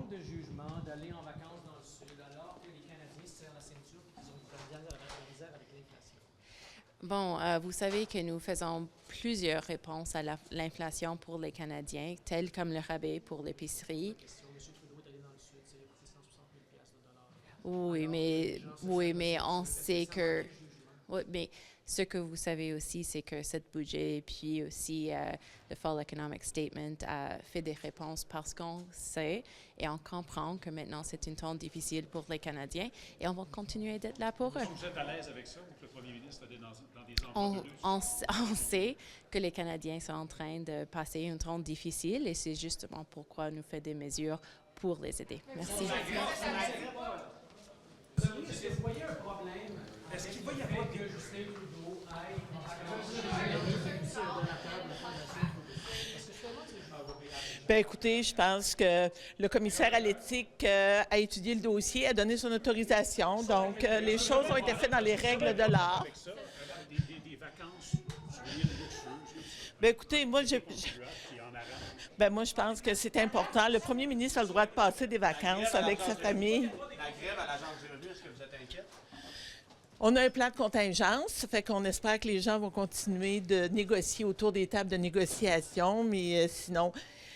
manque de jugement d'aller en vacances dans le Sud alors que les Canadiens se serrent la ceinture et qu'ils ont de la misère avec l'inflation? Bon, vous savez que nous faisons plusieurs réponses à l'inflation pour les Canadiens, telles comme le rabais pour l'épicerie. M. Trudeau est allé dans le Sud, ça a coûté 160 000 $ de dollars. Oui, mais on sait que... Oui, mais ce que vous savez aussi, c'est que cette budget, puis aussi le Fall Economic Statement a fait des réponses parce qu'on sait et on comprend que maintenant c'est une temps difficile pour les Canadiens et on va continuer d'être là pour eux. Vous êtes à l'aise avec ça, que le premier ministre allait dans des emplois on sait que les Canadiens sont en train de passer un temps difficile et c'est justement pourquoi nous faisons des mesures pour les aider. Merci. Est-ce que vous voyez un problème? Est-ce qu'il va y avoir que Justin Trudeau aille en vacances de la Fondation Trudeau? Bien, écoutez, je pense que le commissaire à l'éthique a étudié le dossier, a donné son autorisation. Donc, les choses ont été faites dans les règles de l'art. des vacances sur l'île luxueuse. Bien, écoutez, moi, je pense que c'est important. Le premier ministre a le droit de passer des vacances avec sa famille. La grève à l'agence du Revenu, est-ce que vous êtes inquiète? On a un plan de contingence, ça fait qu'on espère que les gens vont continuer de négocier autour des tables de négociation, mais sinon,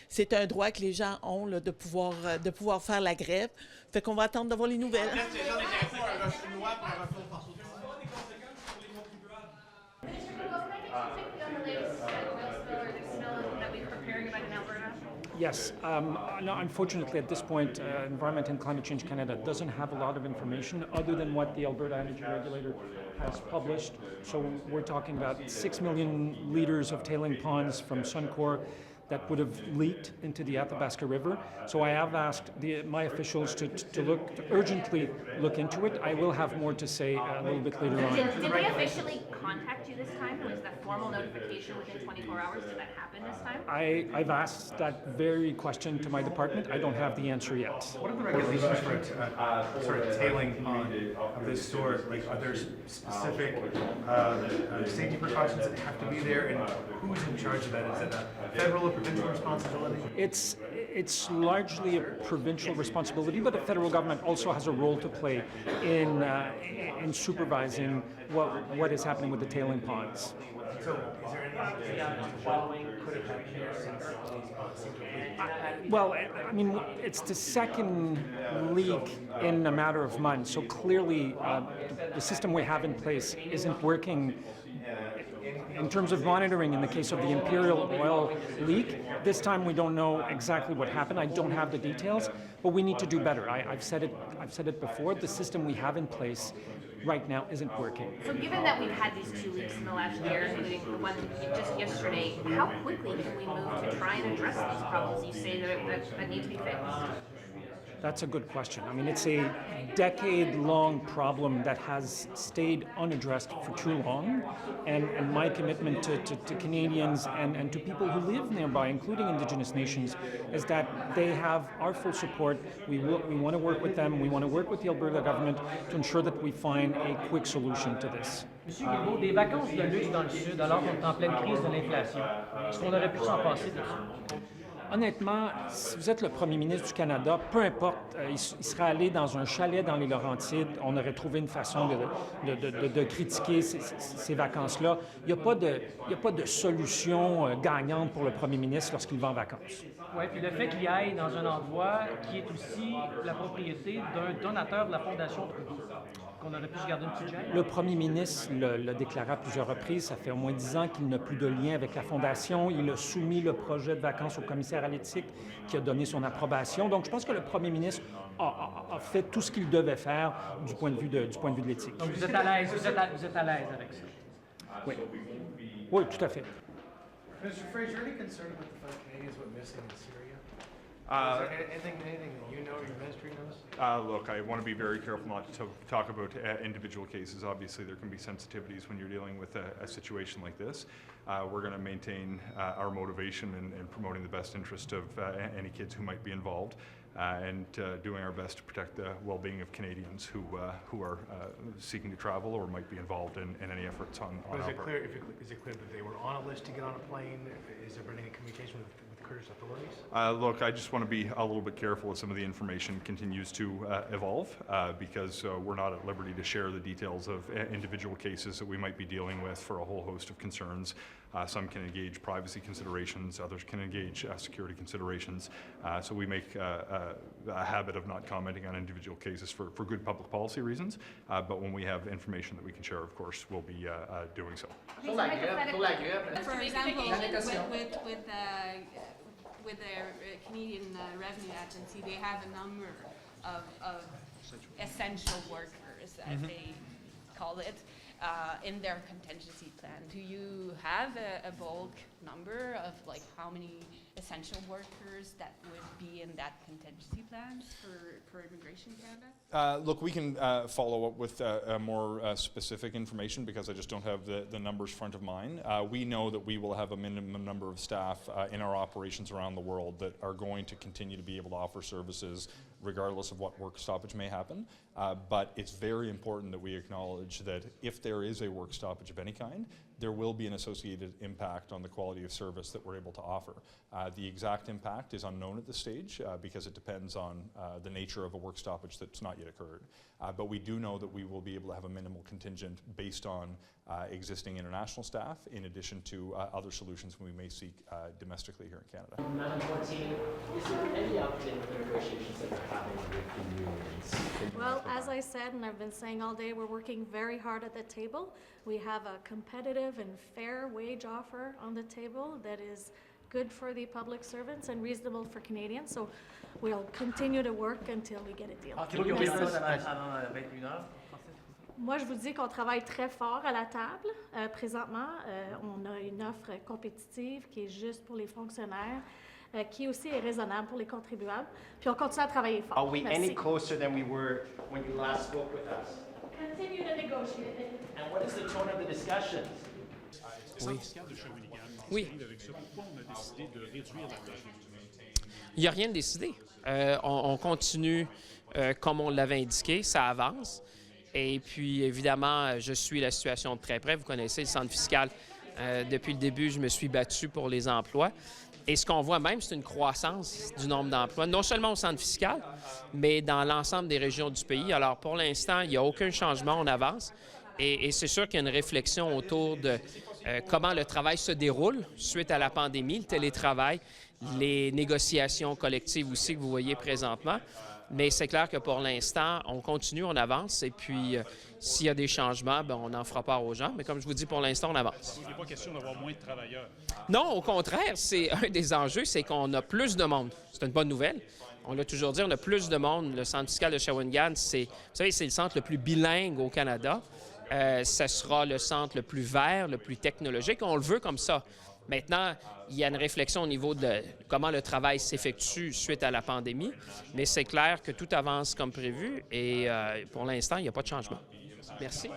c'est un droit que les gens ont là, de pouvoir faire la grève. Fait qu'on va attendre d'avoir les nouvelles. En fait, les gens étaient pour un refus de loi pour un refus de force au travail. Yes. No, unfortunately, at this point, Environment and Climate Change Canada doesn't have a lot of information other than what the Alberta Energy Regulator has published. So we're talking about 6 million litres of tailing ponds from Suncor that would have leaked into the Athabasca River. So I have asked my officials to urgently look into it. I will have more to say a little bit later on. Did they officially contact you this time? Was that formal notification within 24 hours? Did that happen this time? I've asked that very question to my department. I don't have the answer yet. What are the regulations for a sort of tailing pond of this sort? Like, are there specific safety precautions that have to be there, and who's in charge of that? Is it a federal or provincial responsibility? It's largely a provincial responsibility, but the federal government also has a role to play in supervising what is happening with the tailing ponds. So, is there anything that the following could have happened here since these ponds seem to have Well, I mean, it's the second leak in a matter of months. So clearly, the system we have in place isn't working. In terms of monitoring, in the case of the Imperial oil leak, this time we don't know exactly what happened. I don't have the details, but we need to do better. I've said it before. The system we have in place right now isn't working. So given that we've had these 2 leaks in the last year, including the one just yesterday, how quickly can we move to try and address these problems you say that need to be fixed? That's a good question. I mean, it's a decade-long problem that has stayed unaddressed for too long. And my commitment to Canadians and to people who live nearby, including Indigenous nations, is that they have our full support. We want to work with them. We want to work with the Alberta government to ensure that we find a quick solution to this. Monsieur Guilbeault, des vacances de luxe dans le Sud alors qu'on est en pleine crise de l'inflation. Est-ce qu'on aurait pu s'en passer de ça? Honnêtement, si vous êtes le premier ministre du Canada, peu importe, il serait allé dans un chalet dans les Laurentides, on aurait trouvé une façon de critiquer ces vacances-là. Il n'y a pas de solution gagnante pour le premier ministre lorsqu'il va en vacances. Oui, puis le fait qu'il aille dans un endroit qui est aussi la propriété d'un donateur de la Fondation Trudeau, qu'on aurait pu se garder une petite gêne. Le premier ministre l'a déclaré à plusieurs reprises. Ça fait au moins 10 ans qu'il n'a plus de lien avec la Fondation. Il a soumis le projet de vacances au commissaire à l'éthique qui a donné son approbation. Donc, je pense que le premier ministre a fait tout ce qu'il devait faire du point de vue de l'éthique. Donc, vous êtes à l'aise, vous êtes à l'aise avec ça? Oui. Oui, tout à fait. Mr. Fraser, any concern about the fact Canadians went missing in Syria? Anything that you know or your ministry knows? Look, I want to be very careful not to talk about individual cases. Obviously, there can be sensitivities when you're dealing with a situation like this. We're going to maintain our motivation in promoting the best interest of any kids who might be involved and doing our best to protect the well-being of Canadians who are seeking to travel or might be involved in any efforts on But our is part. it clear that they were on a list to get on a plane? Is there been any communication with workers' authorities? Look, I just want to be a little bit careful as some of the information continues to evolve because we're not at liberty to share the details of individual cases that we might be dealing with for a whole host of concerns. Some can engage privacy considerations, others can engage security considerations. So we make a habit of not commenting on individual cases for good public policy reasons. But when we have information that we can share, of course, we'll be doing so. For example, with the Canadian Revenue Agency, they have a number of essential workers, as they call it, in their contingency plan. Do you have a bulk number of like how many essential workers that would be in that contingency plan for Immigration Canada? Look, we can follow up with more specific information because I just don't have the numbers front of mind. We know that we will have a minimum number of staff in our operations around the world that are going to continue to be able to offer services regardless of what work stoppage may happen. But it's very important that we acknowledge that if there is a work stoppage of any kind, there will be an associated impact on the quality of service that we're able to offer. The exact impact is unknown at this stage because it depends on the nature of a work stoppage that's not yet occurred. But we do know that we will be able to have a minimal contingent based on existing international staff in addition to other solutions we may seek domestically here in Canada. Madam Fortier, is there any update with the negotiations that are happening with the unions? Well, as I said, and I've been saying all day, we're working very hard at the table. We have a competitive and fair wage offer on the table that is good for the public servants and reasonable for Canadians. So we'll continue to work until we get a deal. Moi, je vous dis qu'on travaille très fort à la table. Présentement, on a une offre compétitive qui est juste pour les fonctionnaires, qui aussi est raisonnable pour les contribuables. Puis on continue à travailler fort. Are we Merci. any closer than we were when you last spoke with us? Continue to negotiate. And what is the tone of the discussions? Oui. Oui. Il n'y a rien de décidé. On continue comme on l'avait indiqué, ça avance. Et puis, évidemment, je suis la situation de très près. Vous connaissez le centre fiscal. Depuis le début, je me suis battu pour les emplois. Et ce qu'on voit même, c'est une croissance du nombre d'emplois, non seulement au centre fiscal, mais dans l'ensemble des régions du pays. Alors, pour l'instant, il n'y a aucun changement, on avance. Et c'est sûr qu'il y a une réflexion autour de comment le travail se déroule suite à la pandémie, le télétravail, les négociations collectives aussi que vous voyez présentement. Mais c'est clair que pour l'instant, on continue, on avance. Et puis, s'il y a des changements, bien, on n'en fera pas aux gens. Mais comme je vous dis, pour l'instant, on avance. Il n'est pas question d'avoir moins de travailleurs. Non, au contraire, c'est un des enjeux, c'est qu'on a plus de monde. C'est une bonne nouvelle. On l'a toujours dit, on a plus de monde. Le centre fiscal de Shawinigan, vous savez, c'est le centre le plus bilingue au Canada. Ça sera le centre le plus vert, le plus technologique. On le veut comme ça. Maintenant, il y a une réflexion au niveau de comment le travail s'effectue suite à la pandémie, mais c'est clair que tout avance comme prévu et pour l'instant, il n'y a pas de changement. Merci.